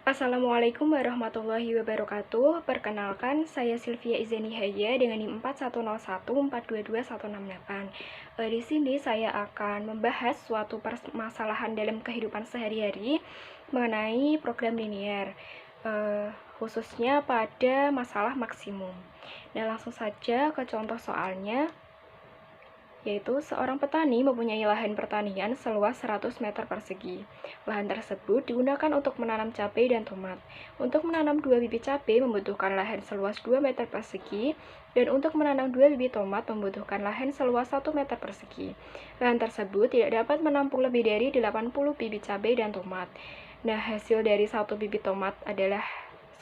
Assalamualaikum warahmatullahi wabarakatuh. Perkenalkan, saya Sylvia Izani Haya dengan NIM 4101422168. Di sini saya akan membahas suatu permasalahan dalam kehidupan sehari-hari mengenai program linear, khususnya pada masalah maksimum. Nah, langsung saja ke contoh soalnya, yaitu seorang petani mempunyai lahan pertanian seluas 100 meter persegi. Lahan tersebut digunakan untuk menanam cabai dan tomat. Untuk menanam 2 bibit cabai membutuhkan lahan seluas 2 meter persegi, dan untuk menanam 2 bibit tomat membutuhkan lahan seluas 1 meter persegi. Lahan tersebut tidak dapat menampung lebih dari 80 bibit cabai dan tomat. Nah, hasil dari 1 bibit tomat adalah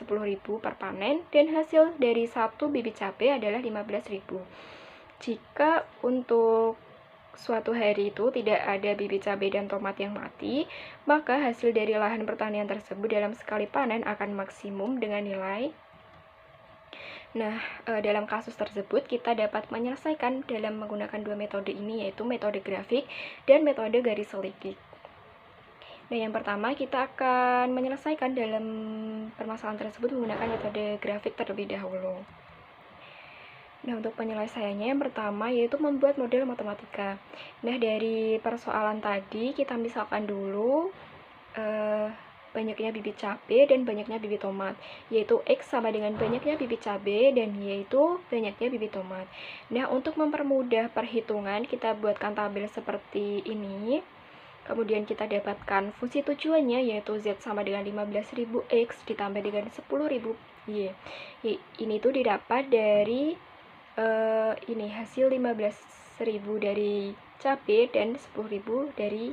10.000 per panen, dan hasil dari 1 bibit cabai adalah 15.000. Jika untuk suatu hari itu tidak ada bibit cabai dan tomat yang mati, maka hasil dari lahan pertanian tersebut dalam sekali panen akan maksimum dengan nilai. Nah, dalam kasus tersebut kita dapat menyelesaikan dalam menggunakan dua metode ini, yaitu metode grafik dan metode garis selidik. Nah, yang pertama kita akan menyelesaikan dalam permasalahan tersebut menggunakan metode grafik terlebih dahulu. Nah, untuk penyelesaiannya yang pertama yaitu membuat model matematika. Nah, dari persoalan tadi kita misalkan dulu banyaknya bibit cabai dan banyaknya bibit tomat, yaitu X sama dengan banyaknya bibit cabai dan Y itu banyaknya bibit tomat. Nah, untuk mempermudah perhitungan kita buatkan tabel seperti ini. Kemudian kita dapatkan fungsi tujuannya yaitu Z sama dengan 15.000 X ditambah dengan 10.000 Y. Ini tuh didapat dari ini hasil 15.000 dari cabai dan 10.000 dari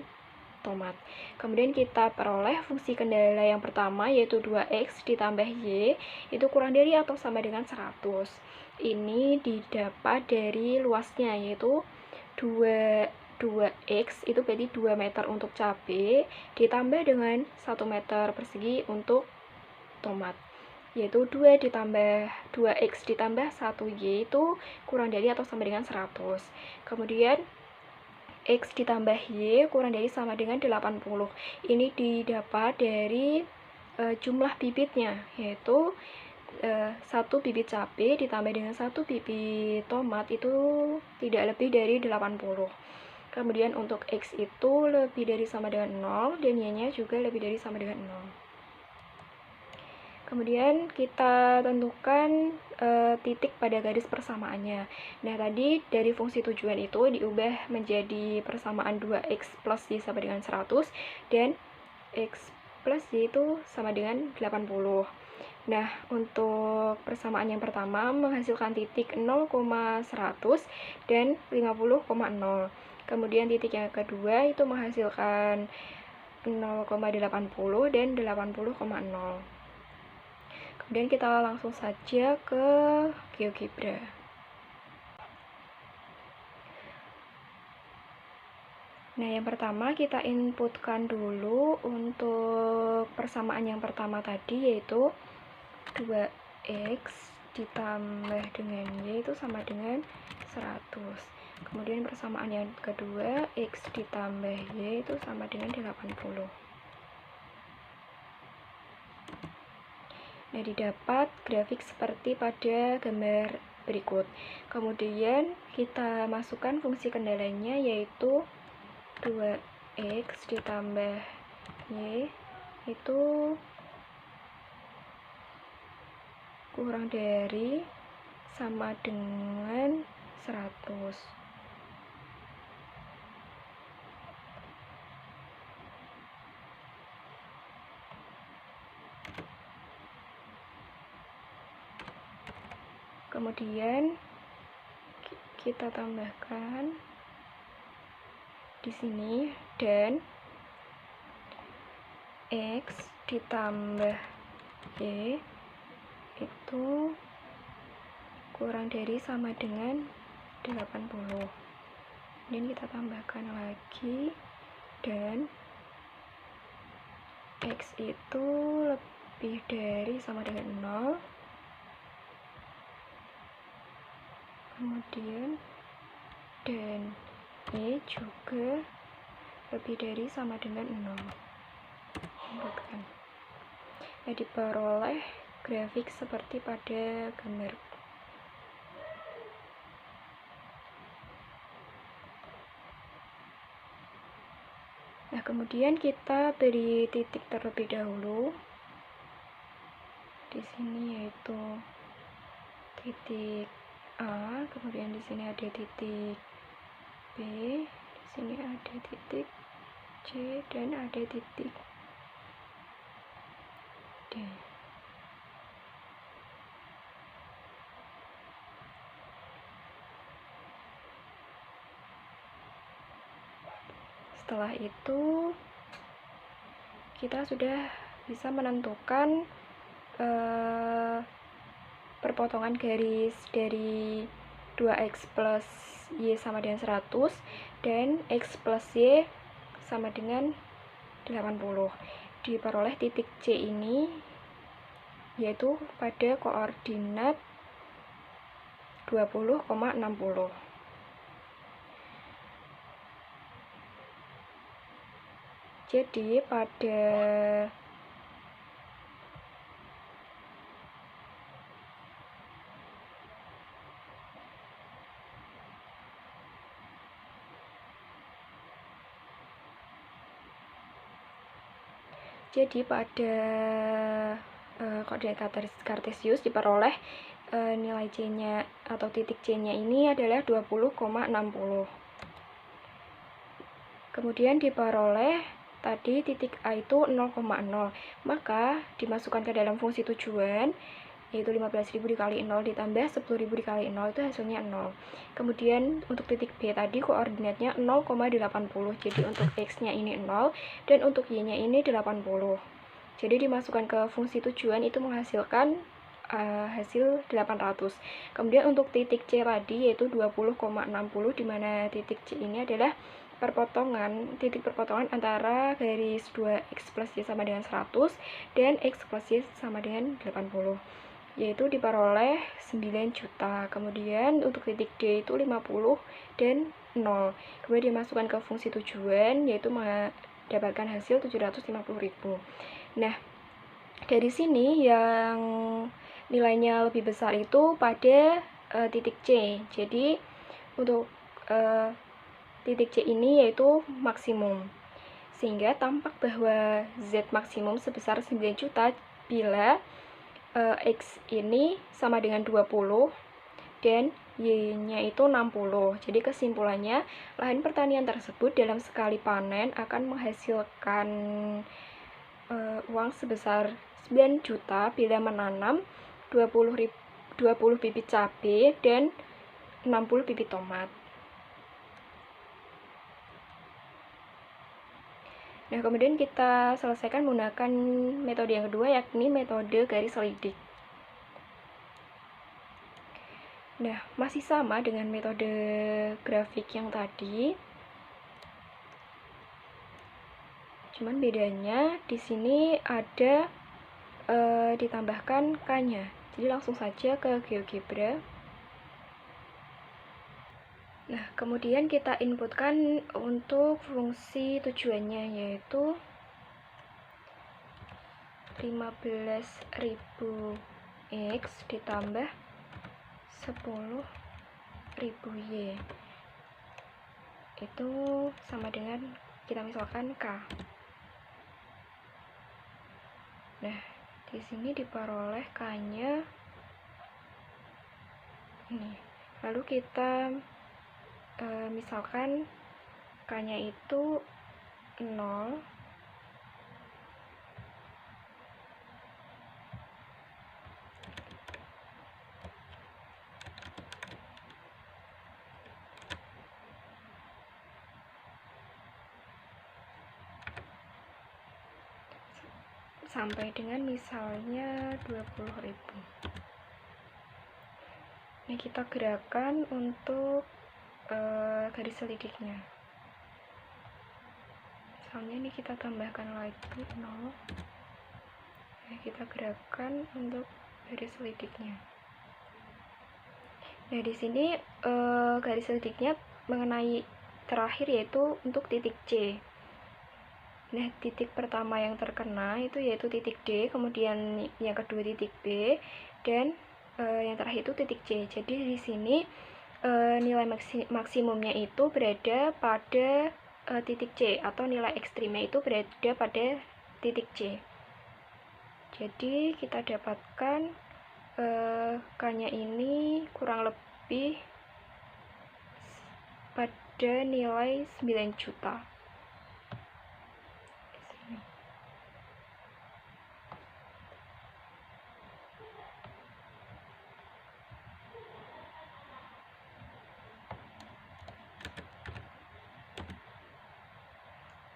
tomat. Kemudian kita peroleh fungsi kendala yang pertama yaitu 2x ditambah y itu kurang dari atau sama dengan 100. Ini didapat dari luasnya yaitu 2x itu berarti 2 meter untuk cabai ditambah dengan 1 meter persegi untuk tomat, yaitu 2x ditambah 1y itu kurang dari atau sama dengan 100. Kemudian x ditambah y kurang dari sama dengan 80. Ini didapat dari jumlah bibitnya, yaitu 1 bibit cabai ditambah dengan 1 bibit tomat itu tidak lebih dari 80. Kemudian untuk x itu lebih dari sama dengan 0 dan y-nya juga lebih dari sama dengan 0. Kemudian kita tentukan titik pada garis persamaannya. Nah, tadi dari fungsi tujuan itu diubah menjadi persamaan 2x plus y sama dengan 100 dan x plus y itu sama dengan 80. Nah, untuk persamaan yang pertama menghasilkan titik 0,100 dan 50,0. Kemudian titik yang kedua itu menghasilkan 0,80 dan 80,0. Kemudian kita langsung saja ke GeoGebra. Nah, yang pertama kita inputkan dulu untuk persamaan yang pertama tadi yaitu 2x ditambah dengan y itu sama dengan 100. Kemudian persamaan yang kedua x ditambah y itu sama dengan 80. Nah, didapat grafik seperti pada gambar berikut. Kemudian kita masukkan fungsi kendalanya yaitu 2x ditambah y itu kurang dari sama dengan 100. Kemudian kita tambahkan di sini dan x ditambah y itu kurang dari sama dengan 80. Dan kita tambahkan lagi dan x itu lebih dari sama dengan 0. Kemudian dan y juga lebih dari sama dengan 0. diperoleh grafik seperti pada gambar. Nah, kemudian kita beri titik terlebih dahulu. Di sini yaitu titik A, kemudian di sini ada titik B, di sini ada titik C, dan ada titik D. Setelah itu kita sudah bisa menentukan perpotongan garis dari 2x plus y sama dengan 100 dan x plus y sama dengan 80. Diperoleh titik C ini yaitu pada koordinat 20,60. Jadi pada koordinat kartesius diperoleh nilai C-nya atau titik C-nya ini adalah 20,60. Kemudian diperoleh tadi titik A itu 0,0, maka dimasukkan ke dalam fungsi tujuan, yaitu 15.000 dikali 0 ditambah 10.000 dikali 0, itu hasilnya 0. Kemudian untuk titik B tadi koordinatnya 0,80, jadi untuk X-nya ini 0, dan untuk Y-nya ini 80. Jadi dimasukkan ke fungsi tujuan itu menghasilkan hasil 800. Kemudian untuk titik C tadi yaitu 20,60, dimana titik C ini adalah titik perpotongan antara garis 2x plus y sama dengan 100 dan x plus y sama dengan 80, yaitu diperoleh 9 juta. Kemudian untuk titik D itu 50 dan 0. Kemudian dimasukkan ke fungsi tujuan yaitu mendapatkan hasil 750.000. Nah, dari sini yang nilainya lebih besar itu pada titik C. Jadi untuk titik C ini yaitu maksimum, sehingga tampak bahwa Z maksimum sebesar 9 juta bila X ini sama dengan 20 dan Y-nya itu 60. Jadi kesimpulannya, lahan pertanian tersebut dalam sekali panen akan menghasilkan uang sebesar 9 juta bila menanam 20 bibit cabai dan 60 bibit tomat. Nah, kemudian kita selesaikan menggunakan metode yang kedua, yakni metode garis selidik. Nah, masih sama dengan metode grafik yang tadi. Cuman bedanya di sini ada ditambahkan K-nya. Jadi langsung saja ke GeoGebra. Nah, kemudian kita inputkan untuk fungsi tujuannya, yaitu 15.000 X ditambah 10.000 Y. Itu sama dengan kita misalkan K. Nah, di sini diperoleh K-nya ini. Lalu kita misalkan K-nya itu 0, sampai dengan misalnya 20.000. Ini kita gerakan untuk garis selidiknya. Misalnya ini kita tambahkan lagi 0. Nah, kita gerakan untuk garis selidiknya. Nah, di sini garis selidiknya mengenai terakhir yaitu untuk titik C. Nah, titik pertama yang terkena itu yaitu titik D, kemudian yang kedua titik B, dan yang terakhir itu titik C. Jadi di sini nilai maksimumnya itu berada pada titik C, atau nilai ekstrimnya itu berada pada titik C. Jadi kita dapatkan K-nya ini kurang lebih pada nilai 9 juta.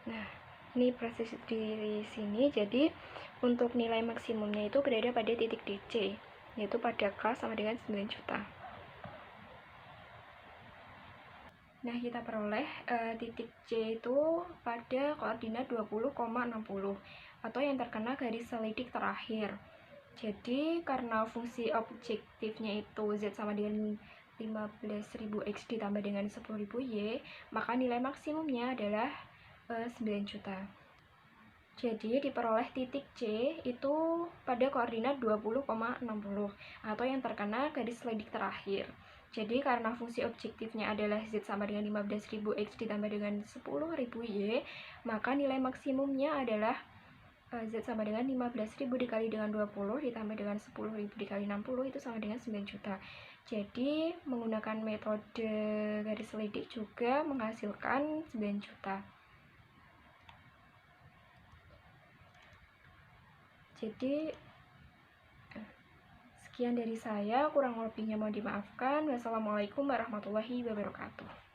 Nah, ini proses di sini. Jadi untuk nilai maksimumnya itu berada pada titik DC, yaitu pada K sama dengan 9 juta. Nah, kita peroleh titik C itu pada koordinat 20,60 atau yang terkena garis selidik terakhir. Jadi karena fungsi objektifnya itu Z sama dengan 15.000 X ditambah dengan 10.000 Y, maka nilai maksimumnya adalah 9 juta. Jadi diperoleh titik C itu pada koordinat 20,60 atau yang terkena garis selidik terakhir. Jadi karena fungsi objektifnya adalah Z sama dengan 15.000 X ditambah dengan 10.000 Y, maka nilai maksimumnya adalah Z sama dengan 15.000 dikali dengan 20 ditambah dengan 10.000 dikali 60 itu sama dengan 9 juta. Jadi menggunakan metode garis selidik juga menghasilkan 9 juta. Jadi sekian dari saya, kurang lebihnya mohon dimaafkan. Wassalamualaikum warahmatullahi wabarakatuh.